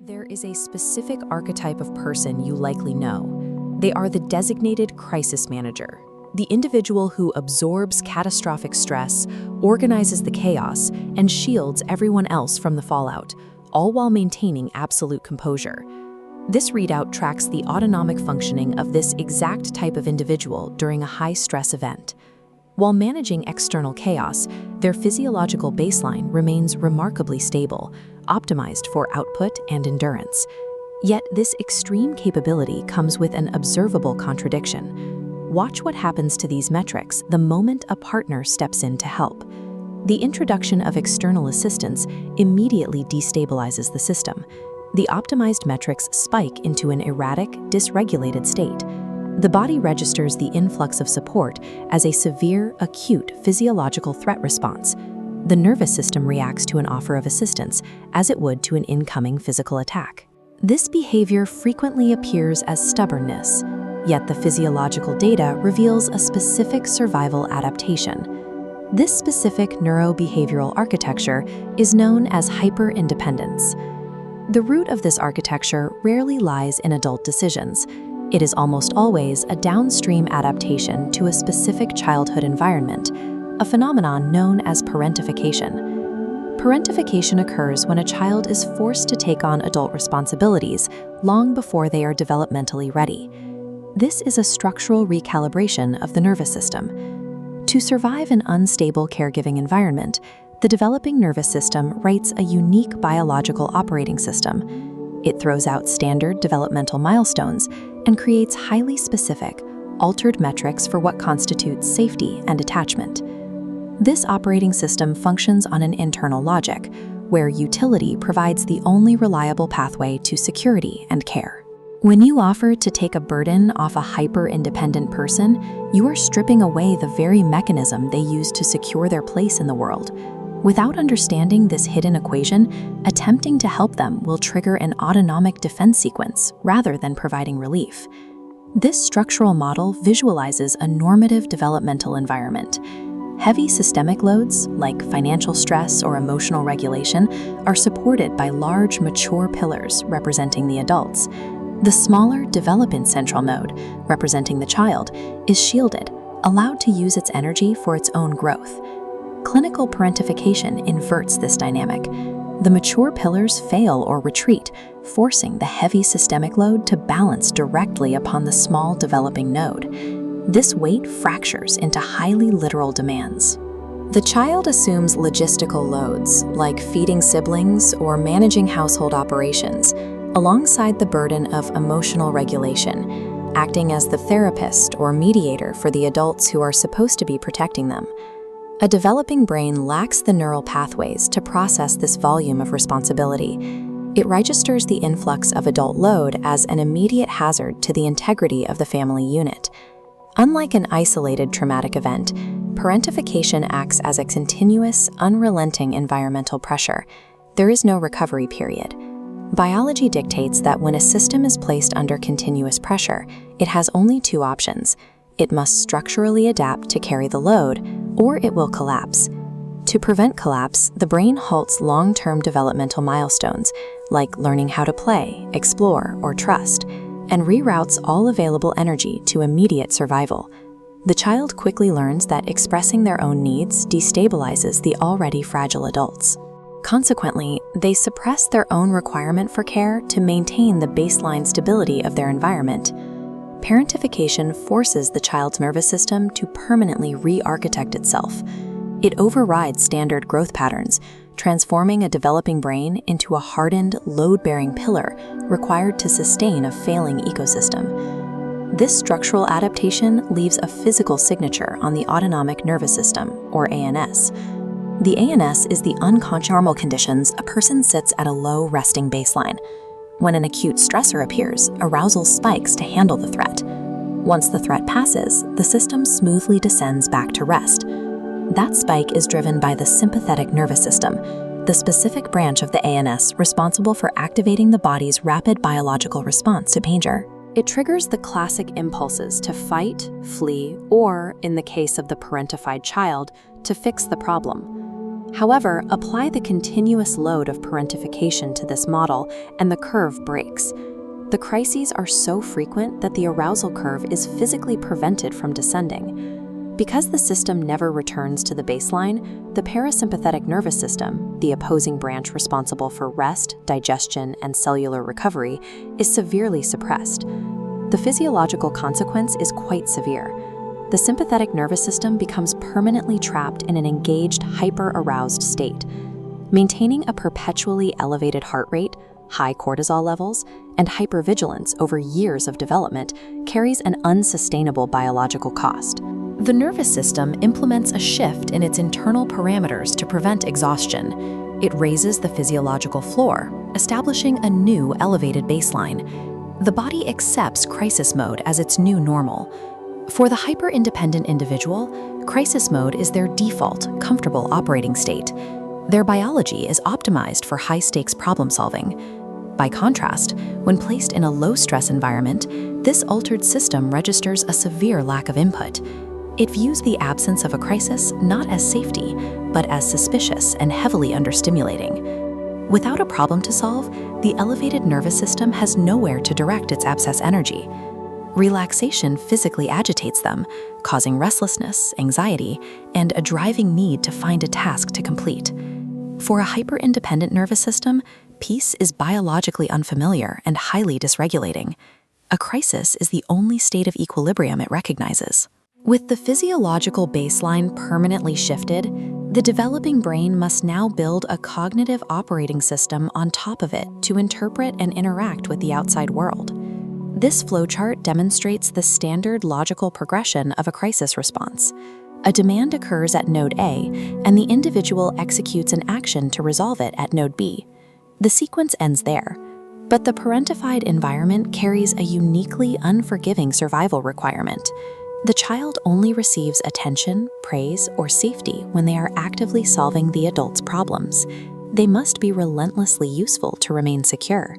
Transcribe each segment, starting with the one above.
There is a specific archetype of person you likely know. They are the designated crisis manager, the individual who absorbs catastrophic stress, organizes the chaos, and shields everyone else from the fallout, all while maintaining absolute composure. This readout tracks the autonomic functioning of this exact type of individual during a high-stress event. While managing external chaos, their physiological baseline remains remarkably stable, optimized for output and endurance. Yet this extreme capability comes with an observable contradiction. Watch what happens to these metrics the moment a partner steps in to help. The introduction of external assistance immediately destabilizes the system. The optimized metrics spike into an erratic, dysregulated state. The body registers the influx of support as a severe, acute physiological threat response. The nervous system reacts to an offer of assistance as it would to an incoming physical attack. This behavior frequently appears as stubbornness, yet the physiological data reveals a specific survival adaptation. This specific neurobehavioral architecture is known as hyper-independence. The root of this architecture rarely lies in adult decisions. It is almost always a downstream adaptation to a specific childhood environment, a phenomenon known as parentification. Parentification occurs when a child is forced to take on adult responsibilities long before they are developmentally ready. This is a structural recalibration of the nervous system. To survive an unstable caregiving environment, the developing nervous system writes a unique biological operating system. It throws out standard developmental milestones and creates highly specific, altered metrics for what constitutes safety and attachment. This operating system functions on an internal logic, where utility provides the only reliable pathway to security and care. When you offer to take a burden off a hyper-independent person, you are stripping away the very mechanism they use to secure their place in the world. Without understanding this hidden equation, attempting to help them will trigger an autonomic defense sequence rather than providing relief. This structural model visualizes a normative developmental environment. Heavy systemic loads, like financial stress or emotional regulation, are supported by large, mature pillars representing the adults. The smaller development central node, representing the child, is shielded, allowed to use its energy for its own growth. Clinical parentification inverts this dynamic. The mature pillars fail or retreat, forcing the heavy systemic load to balance directly upon the small developing node. This weight fractures into highly literal demands. The child assumes logistical loads, like feeding siblings or managing household operations, alongside the burden of emotional regulation, acting as the therapist or mediator for the adults who are supposed to be protecting them. A developing brain lacks the neural pathways to process this volume of responsibility. It registers the influx of adult load as an immediate hazard to the integrity of the family unit. Unlike an isolated traumatic event, parentification acts as a continuous, unrelenting environmental pressure. There is no recovery period. Biology dictates that when a system is placed under continuous pressure, it has only two options. It must structurally adapt to carry the load, or it will collapse. To prevent collapse, the brain halts long-term developmental milestones, like learning how to play, explore, or trust, and reroutes all available energy to immediate survival. The child quickly learns that expressing their own needs destabilizes the already fragile adults. Consequently, they suppress their own requirement for care to maintain the baseline stability of their environment. Parentification forces the child's nervous system to permanently re-architect itself. It overrides standard growth patterns, transforming a developing brain into a hardened, load-bearing pillar required to sustain a failing ecosystem. This structural adaptation leaves a physical signature on the autonomic nervous system, or ANS. The ANS is the unconscious normal conditions a person sits at a low resting baseline. When an acute stressor appears, arousal spikes to handle the threat. Once the threat passes, the system smoothly descends back to rest. That spike is driven by the sympathetic nervous system, the specific branch of the ANS responsible for activating the body's rapid biological response to danger. It triggers the classic impulses to fight, flee, or, in the case of the parentified child, to fix the problem. However, apply the continuous load of parentification to this model, and the curve breaks. The crises are so frequent that the arousal curve is physically prevented from descending. Because the system never returns to the baseline, the parasympathetic nervous system, the opposing branch responsible for rest, digestion, and cellular recovery, is severely suppressed. The physiological consequence is quite severe. The sympathetic nervous system becomes permanently trapped in an engaged, hyper-aroused state. Maintaining a perpetually elevated heart rate, high cortisol levels, and hypervigilance over years of development carries an unsustainable biological cost. The nervous system implements a shift in its internal parameters to prevent exhaustion. It raises the physiological floor, establishing a new elevated baseline. The body accepts crisis mode as its new normal. For the hyper-independent individual, crisis mode is their default, comfortable operating state. Their biology is optimized for high-stakes problem-solving. By contrast, when placed in a low-stress environment, this altered system registers a severe lack of input. It views the absence of a crisis not as safety, but as suspicious and heavily understimulating. Without a problem to solve, the elevated nervous system has nowhere to direct its excess energy. Relaxation physically agitates them, causing restlessness, anxiety, and a driving need to find a task to complete. For a hyper-independent nervous system, peace is biologically unfamiliar and highly dysregulating. A crisis is the only state of equilibrium it recognizes. With the physiological baseline permanently shifted, the developing brain must now build a cognitive operating system on top of it to interpret and interact with the outside world. This flowchart demonstrates the standard logical progression of a crisis response. A demand occurs at node A, and the individual executes an action to resolve it at node B. The sequence ends there, but the parentified environment carries a uniquely unforgiving survival requirement. The child only receives attention, praise, or safety when they are actively solving the adult's problems. They must be relentlessly useful to remain secure.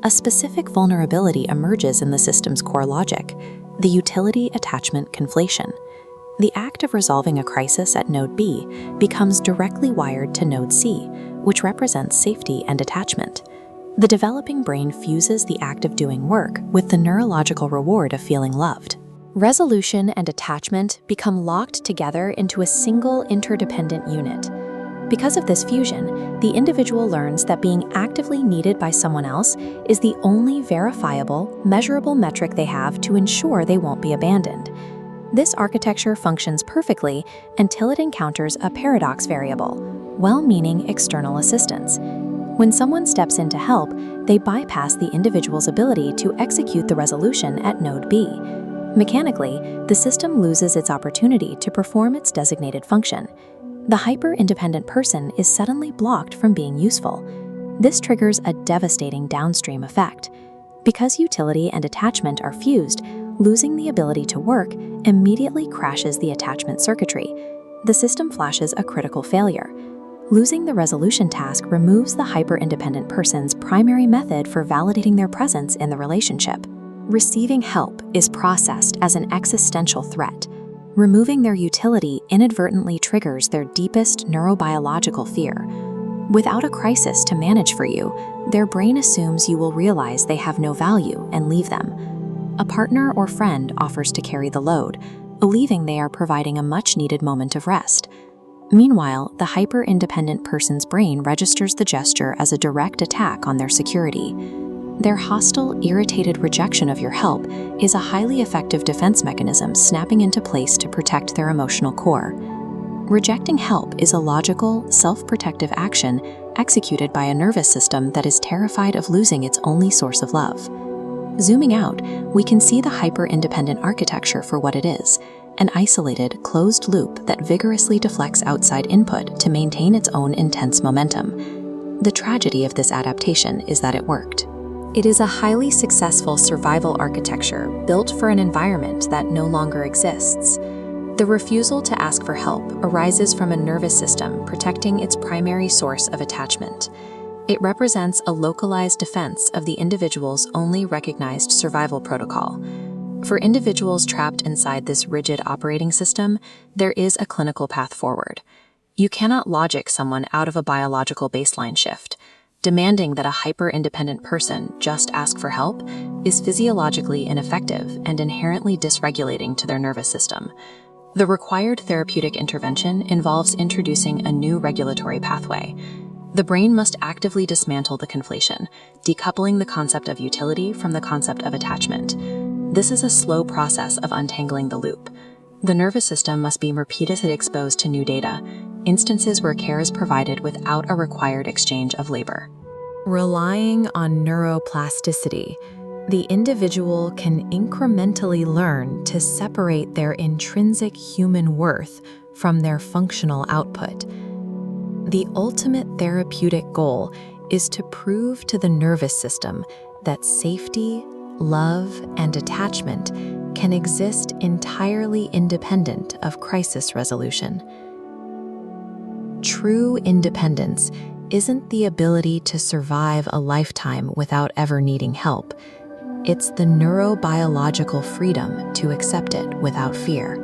A specific vulnerability emerges in the system's core logic, the utility attachment conflation. The act of resolving a crisis at node B becomes directly wired to node C, which represents safety and attachment. The developing brain fuses the act of doing work with the neurological reward of feeling loved. Resolution and attachment become locked together into a single interdependent unit. Because of this fusion, the individual learns that being actively needed by someone else is the only verifiable, measurable metric they have to ensure they won't be abandoned. This architecture functions perfectly until it encounters a paradox variable, well-meaning external assistance. When someone steps in to help, they bypass the individual's ability to execute the resolution at node B. Mechanically, the system loses its opportunity to perform its designated function. The hyper-independent person is suddenly blocked from being useful. This triggers a devastating downstream effect. Because utility and attachment are fused, losing the ability to work immediately crashes the attachment circuitry. The system flashes a critical failure. Losing the resolution task removes the hyper-independent person's primary method for validating their presence in the relationship. Receiving help is processed as an existential threat. Removing their utility inadvertently triggers their deepest neurobiological fear. Without a crisis to manage for you, their brain assumes you will realize they have no value and leave them. A partner or friend offers to carry the load, believing they are providing a much-needed moment of rest. Meanwhile, the hyper-independent person's brain registers the gesture as a direct attack on their security. Their hostile, irritated rejection of your help is a highly effective defense mechanism snapping into place to protect their emotional core. Rejecting help is a logical, self-protective action executed by a nervous system that is terrified of losing its only source of love. Zooming out, we can see the hyper-independent architecture for what it is, an isolated, closed loop that vigorously deflects outside input to maintain its own intense momentum. The tragedy of this adaptation is that it worked. It is a highly successful survival architecture built for an environment that no longer exists. The refusal to ask for help arises from a nervous system protecting its primary source of attachment. It represents a localized defense of the individual's only recognized survival protocol. For individuals trapped inside this rigid operating system, there is a clinical path forward. You cannot logic someone out of a biological baseline shift. Demanding that a hyper-independent person just ask for help is physiologically ineffective and inherently dysregulating to their nervous system. The required therapeutic intervention involves introducing a new regulatory pathway. The brain must actively dismantle the conflation, decoupling the concept of utility from the concept of attachment. This is a slow process of untangling the loop. The nervous system must be repeatedly exposed to new data, instances where care is provided without a required exchange of labor. Relying on neuroplasticity, the individual can incrementally learn to separate their intrinsic human worth from their functional output. The ultimate therapeutic goal is to prove to the nervous system that safety, love, and attachment can exist entirely independent of crisis resolution. True independence isn't the ability to survive a lifetime without ever needing help. It's the neurobiological freedom to accept it without fear.